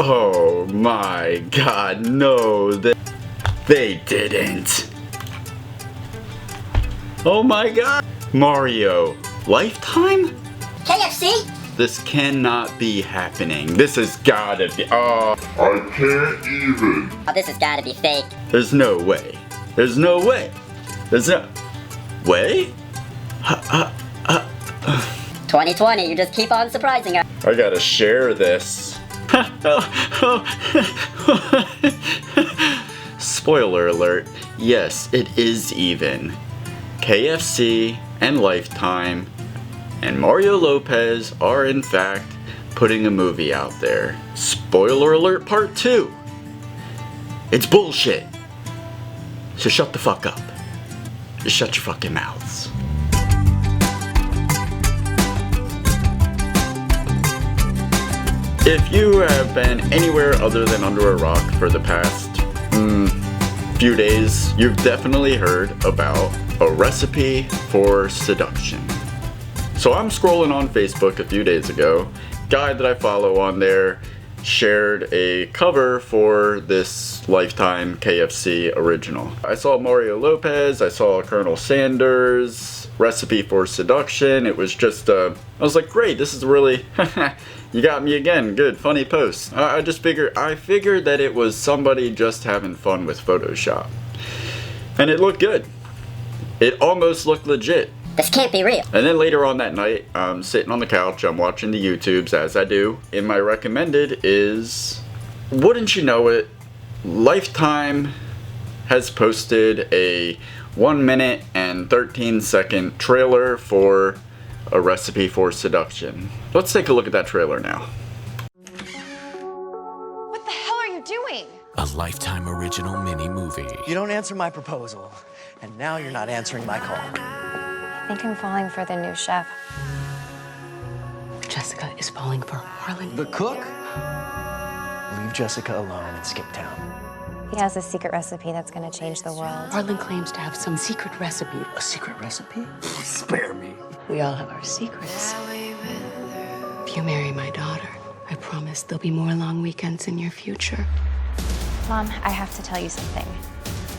Oh my god, no, they didn't. Oh my god. Mario Lifetime? KFC? This cannot be happening. This has gotta be. Oh. I can't even. Oh, this has gotta be fake. There's no way. There's no way. There's no way? 2020, you just keep on surprising us. I gotta share this. Spoiler alert. Yes, it is even. KFC and Lifetime and Mario Lopez are in fact putting a movie out there. Spoiler alert part 2. It's bullshit. So shut the fuck up. Just shut your fucking mouths. If you have been anywhere other than under a rock for the past few days, you've definitely heard about a recipe for seduction. So I'm scrolling on Facebook a few days ago. Guy that I follow on there shared a cover for this Lifetime KFC original. I saw Mario Lopez, I saw Colonel Sanders, recipe for seduction. It was just, I was like, great, this is really, you got me again, good, funny post. I figured that it was somebody just having fun with Photoshop. And it looked good. It almost looked legit. This can't be real. And then later on that night, I'm sitting on the couch, I'm watching the YouTubes as I do, and my recommended is, wouldn't you know it, Lifetime has posted a 1 minute and 13-second trailer for a recipe for seduction. Let's take a look at that trailer now. What the hell are you doing? A Lifetime original mini-movie. You don't answer my proposal, and now you're not answering my call. I think I'm falling for the new chef. Jessica is falling for Harlan. The cook? Leave Jessica alone and skip town. He has a secret recipe that's gonna change the world. Harlan claims to have some secret recipe. A secret recipe? Spare me. We all have our secrets. If you marry my daughter, I promise there'll be more long weekends in your future. Mom, I have to tell you something.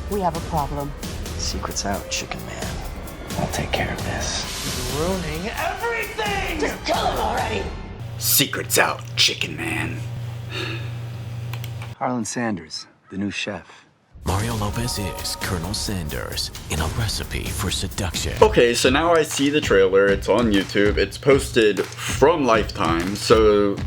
We have a problem. Secret's out, chicken man. I'll take care of this. You're ruining everything! Just kill him already! Secrets out, chicken man. Harlan Sanders, the new chef. Mario Lopez is Colonel Sanders in a recipe for seduction. Okay, so now I see the trailer, it's on YouTube, it's posted from Lifetime, so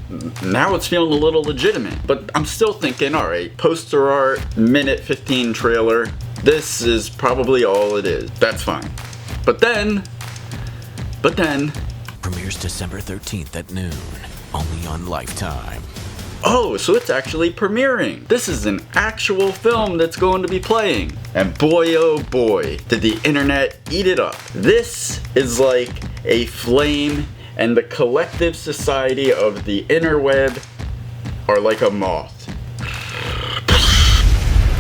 now it's feeling a little legitimate. But I'm still thinking, alright, poster art, minute 15 trailer, this is probably all it is. That's fine. But then, Premieres December 13th at noon, only on Lifetime. oh, so it's actually premiering. This is an actual film that's going to be playing. And boy, oh boy, did the internet eat it up. This is like a flame, and the collective society of the interweb are like a moth.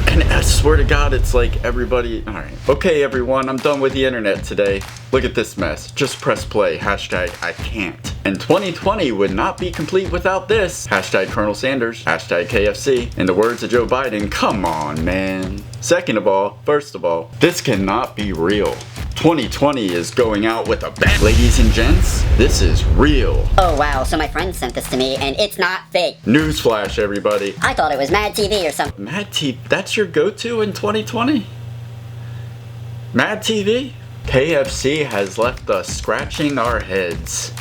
And I swear to God, it's like everybody, all right. Okay, everyone, I'm done with the internet today. Look at this mess. Just press play. Hashtag I can't. And 2020 would not be complete without this. Hashtag Colonel Sanders. Hashtag KFC. In the words of Joe Biden, come on, man. First of all, this cannot be real. 2020 is going out with a bang. Ladies and gents, this is real. Oh wow, so my friend sent this to me and it's not fake. Newsflash, everybody. I thought it was Mad TV or something. Mad TV, that's your go-to in 2020? Mad TV? KFC has left us scratching our heads.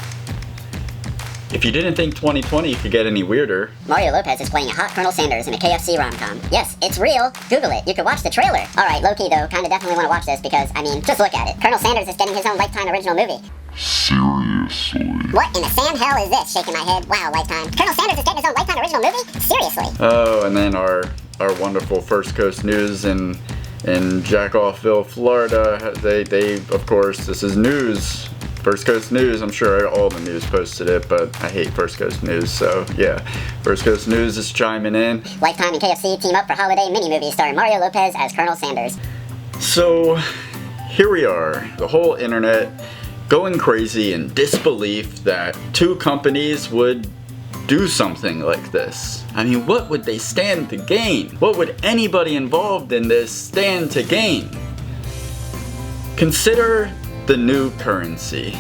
If you didn't think 2020 could get any weirder. Mario Lopez is playing a hot Colonel Sanders in a KFC rom-com. Yes, it's real. Google it. You can watch the trailer. Alright, low-key though, kinda definitely wanna watch this because, I mean, just look at it. Colonel Sanders is getting his own Lifetime original movie. Seriously? What in the Sam hell is this? Shaking my head. Wow, Lifetime. Colonel Sanders is getting his own Lifetime original movie? Seriously. Oh, and then our wonderful First Coast News in Jackoffville, Florida. They of course, this is news. First Coast News, I'm sure all the news posted it, but I hate First Coast News, so yeah. First Coast News is chiming in. Lifetime and KFC team up for holiday mini-movie starring Mario Lopez as Colonel Sanders. So, here we are, the whole internet going crazy in disbelief that two companies would do something like this? I mean, what would they stand to gain? What would anybody involved in this stand to gain? Consider the new currency,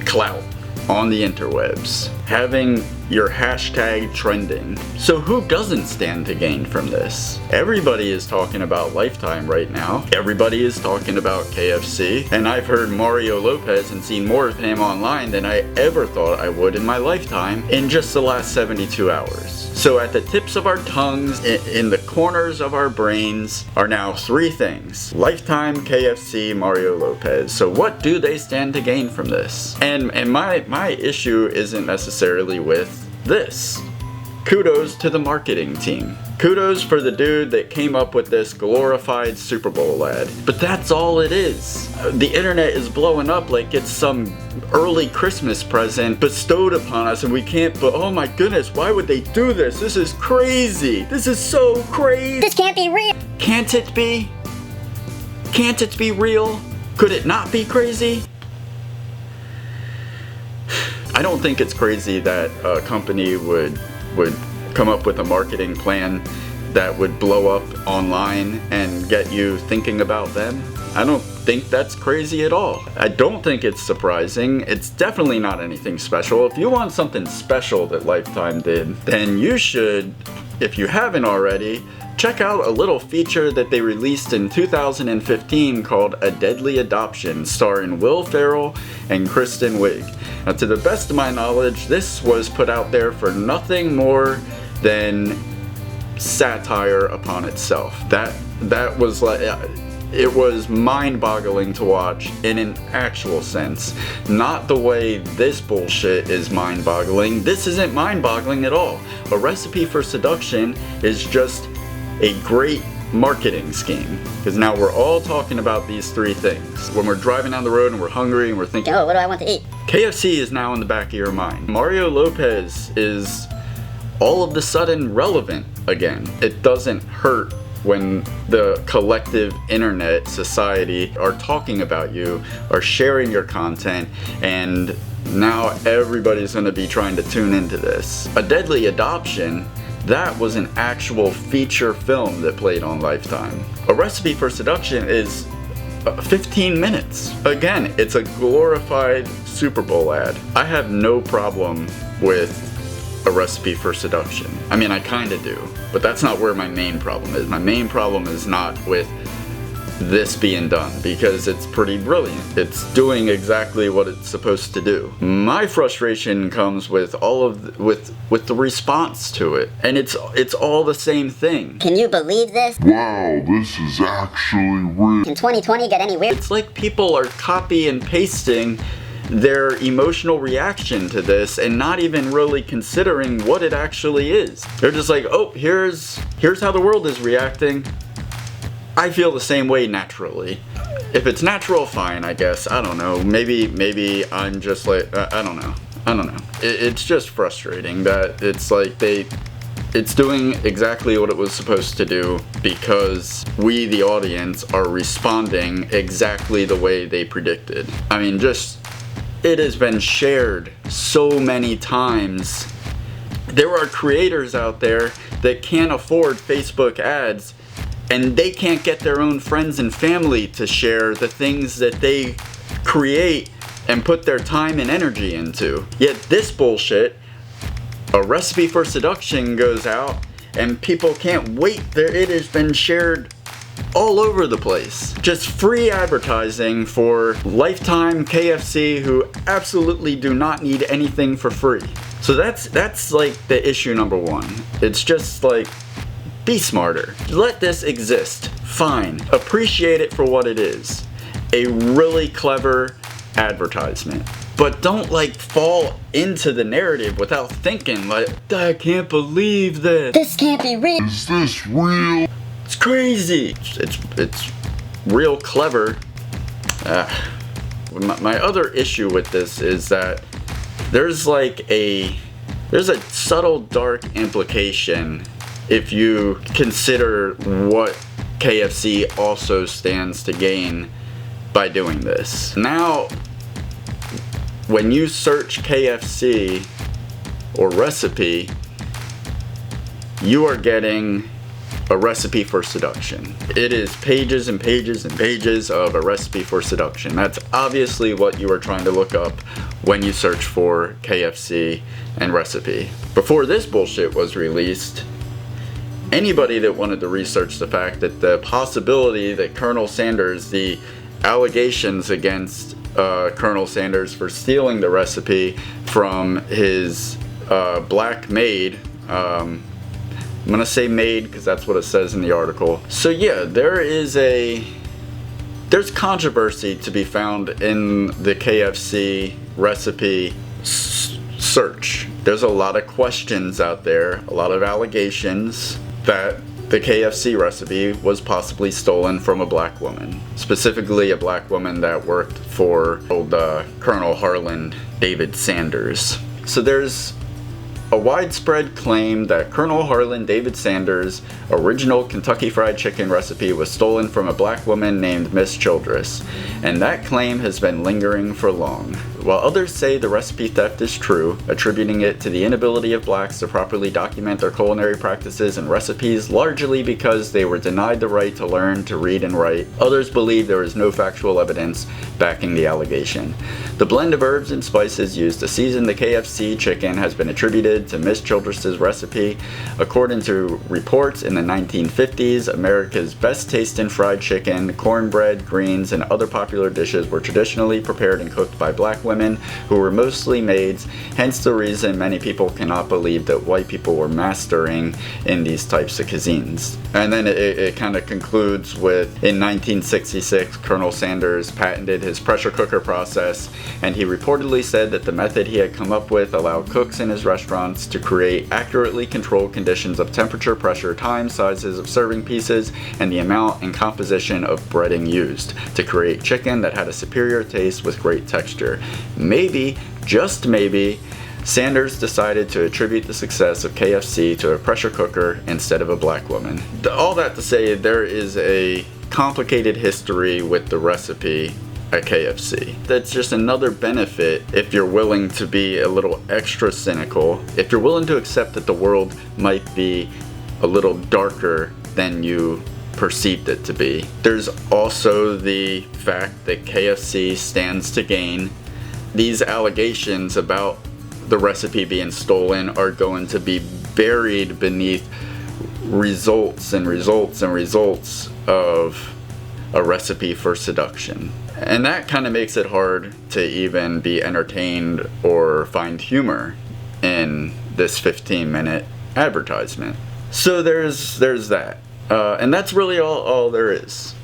clout, on the interwebs, having your hashtag trending. So who doesn't stand to gain from this? Everybody is talking about Lifetime right now. Everybody is talking about KFC, and I've heard Mario Lopez and seen more of him online than I ever thought I would in my lifetime in just the last 72 hours. So at the tips of our tongues, in the corners of our brains, are now three things: Lifetime, KFC, Mario Lopez. So what do they stand to gain from this? And my issue isn't necessarily with this. Kudos to the marketing team. Kudos for the dude that came up with this glorified Super Bowl ad. But that's all it is. The internet is blowing up like it's some early Christmas present bestowed upon us, and we can't, but oh my goodness, why would they do this? This is crazy. This is so crazy. This can't be real. Can't it be? Can't it be real? Could it not be crazy? I don't think it's crazy that a company would come up with a marketing plan that would blow up online and get you thinking about them. I don't think that's crazy at all. I don't think it's surprising. It's definitely not anything special. If you want something special that Lifetime did, then you should, if you haven't already, check out a little feature that they released in 2015 called A Deadly Adoption, starring Will Ferrell and Kristen Wiig. Now, to the best of my knowledge, this was put out there for nothing more than satire upon itself. That was like, it was mind-boggling to watch in an actual sense. Not the way this bullshit is mind-boggling. This isn't mind-boggling at all. A Recipe for Seduction is just a great marketing scheme, because now we're all talking about these three things. When we're driving down the road and we're hungry and we're thinking, Oh, what do I want to eat? KFC is now in the back of your mind. Mario Lopez is all of the sudden relevant again. It doesn't hurt when the collective internet society are talking about you, are sharing your content, and now everybody's going to be trying to tune into this. A Deadly Adoption, that was an actual feature film that played on Lifetime. A Recipe for Seduction is 15 minutes. Again, it's a glorified Super Bowl ad. I have no problem with A Recipe for Seduction. I mean, I kinda do, but that's not where my main problem is. My main problem is not with this being done, because it's pretty brilliant. It's doing exactly what it's supposed to do. My frustration comes with all of with the response to it, and it's all the same thing. Can you believe this? Wow, this is actually real. Can 2020 get any weird? It's like people are copy and pasting their emotional reaction to this and not even really considering what it actually is. They're just like, oh, here's how the world is reacting. I feel the same way naturally. If it's natural, fine, I guess. I don't know. Maybe I'm just like, I don't know. It's just frustrating that it's like it's doing exactly what it was supposed to do, because we, the audience, are responding exactly the way they predicted. I mean, it has been shared so many times. There are creators out there that can't afford Facebook ads, and they can't get their own friends and family to share the things that they create and put their time and energy into. Yet this bullshit, A Recipe for Seduction, goes out and people can't wait. It has been shared all over the place. Just free advertising for Lifetime, KFC, who absolutely do not need anything for free. So that's like the issue number one. It's just like, be smarter. Let this exist. Fine. Appreciate it for what it is. A really clever advertisement. But don't like fall into the narrative without thinking like, I can't believe this. This can't be real. Is this real? It's crazy. It's real clever. My other issue with this is that there's a subtle dark implication if you consider what KFC also stands to gain by doing this. Now, when you search KFC or recipe, you are getting a recipe for seduction. It is pages and pages and pages of a recipe for seduction. That's obviously what you are trying to look up when you search for KFC and recipe. Before this bullshit was released, anybody that wanted to research the fact that the possibility that Colonel Sanders, the allegations against Colonel Sanders for stealing the recipe from his black maid, I'm gonna say maid because that's what it says in the article. So yeah, there's controversy to be found in the KFC recipe search. There's a lot of questions out there, a lot of allegations that the KFC recipe was possibly stolen from a black woman. Specifically a black woman that worked for old Colonel Harlan David Sanders. So there's a widespread claim that Colonel Harlan David Sanders' original Kentucky Fried Chicken recipe was stolen from a black woman named Miss Childress, and that claim has been lingering for long. While others say the recipe theft is true, attributing it to the inability of blacks to properly document their culinary practices and recipes largely because they were denied the right to learn to read and write, others believe there is no factual evidence backing the allegation. The blend of herbs and spices used to season the KFC chicken has been attributed to Miss Childress's recipe. According to reports in the 1950s, America's best tasting fried chicken, cornbread, greens, and other popular dishes were traditionally prepared and cooked by black women who were mostly maids, hence the reason many people cannot believe that white people were mastering in these types of cuisines. And then it kind of concludes with, in 1966, Colonel Sanders patented his pressure cooker process, and he reportedly said that the method he had come up with allowed cooks in his restaurants to create accurately controlled conditions of temperature, pressure, time, sizes of serving pieces, and the amount and composition of breading used to create chicken that had a superior taste with great texture. Maybe, just maybe, Sanders decided to attribute the success of KFC to a pressure cooker instead of a black woman. All that to say, there is a complicated history with the recipe at KFC. That's just another benefit if you're willing to be a little extra cynical, if you're willing to accept that the world might be a little darker than you perceived it to be. There's also the fact that KFC stands to gain. These allegations about the recipe being stolen are going to be buried beneath results and results and results of a recipe for seduction. And that kind of makes it hard to even be entertained or find humor in this 15-minute advertisement. So there's that. And that's really all there is.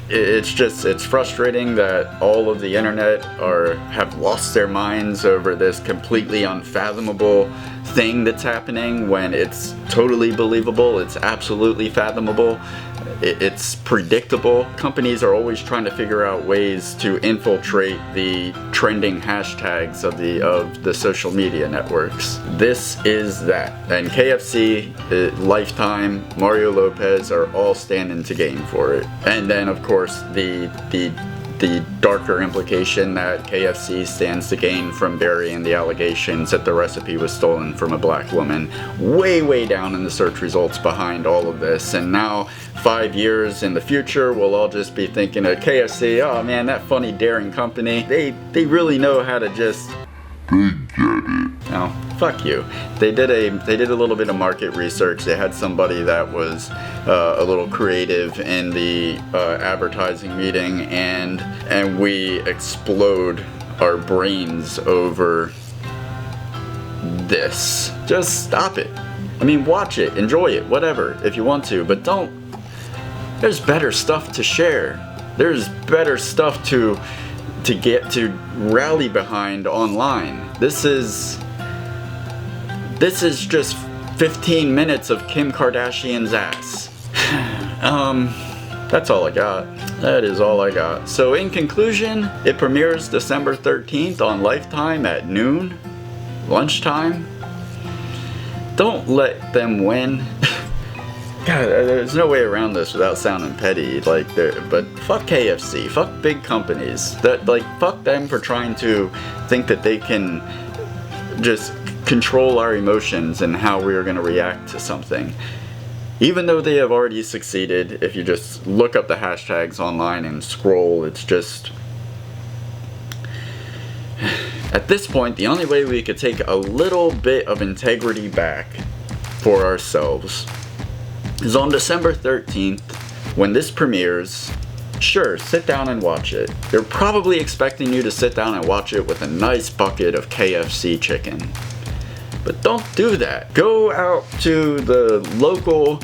It's frustrating that all of the internet have lost their minds over this completely unfathomable thing that's happening when it's totally believable, it's absolutely fathomable, it's predictable. Companies are always trying to figure out ways to infiltrate the trending hashtags of the social media networks. This is that. And KFC, Lifetime, Mario Lopez are all standing to gain for it. And then of course the darker implication that KFC stands to gain from burying the allegations that the recipe was stolen from a black woman way down in the search results behind all of this. And now 5 years in the future, we'll all just be thinking of KFC, oh man, that funny daring company, they really know how to just... They get it. No, fuck you. They did a little bit of market research. They had somebody that was a little creative in the advertising meeting, and we explode our brains over this. Just stop it. I mean, watch it, enjoy it, whatever, if you want to, but don't. There's better stuff to share. There's better stuff to get to rally behind online. This is just 15 minutes of Kim Kardashian's ass. That's all I got. That is all I got. So in conclusion, it premieres December 13th on Lifetime at noon, lunchtime. Don't let them win. God, there's no way around this without sounding petty. But fuck KFC, fuck big companies. Fuck them for trying to think that they can just control our emotions and how we are going to react to something. Even though they have already succeeded, if you just look up the hashtags online and scroll, it's just... At this point, the only way we could take a little bit of integrity back for ourselves is on December 13th, when this premieres. Sure, sit down and watch it. They're probably expecting you to sit down and watch it with a nice bucket of KFC chicken. But don't do that. Go out to the local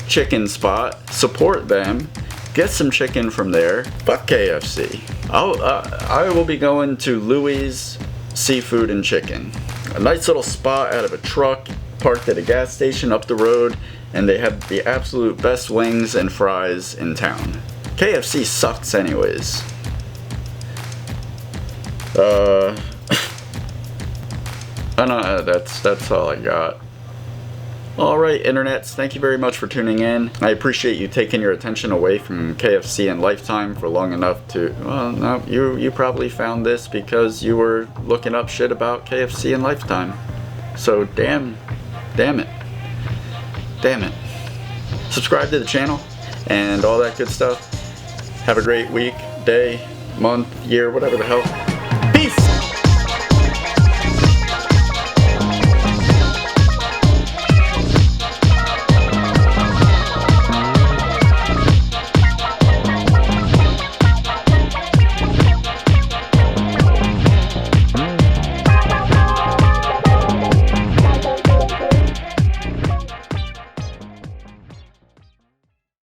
chicken spot, support them, get some chicken from there. Fuck KFC. I will be going to Louis Seafood and Chicken. A nice little spot out of a truck, parked at a gas station up the road, and they have the absolute best wings and fries in town. KFC sucks anyways. I don't know, that's all I got. Alright, internets, thank you very much for tuning in. I appreciate you taking your attention away from KFC and Lifetime for long enough to... Well, no, you probably found this because you were looking up shit about KFC and Lifetime. So, damn it. Subscribe to the channel and all that good stuff. Have a great week, day, month, year, whatever the hell. Peace!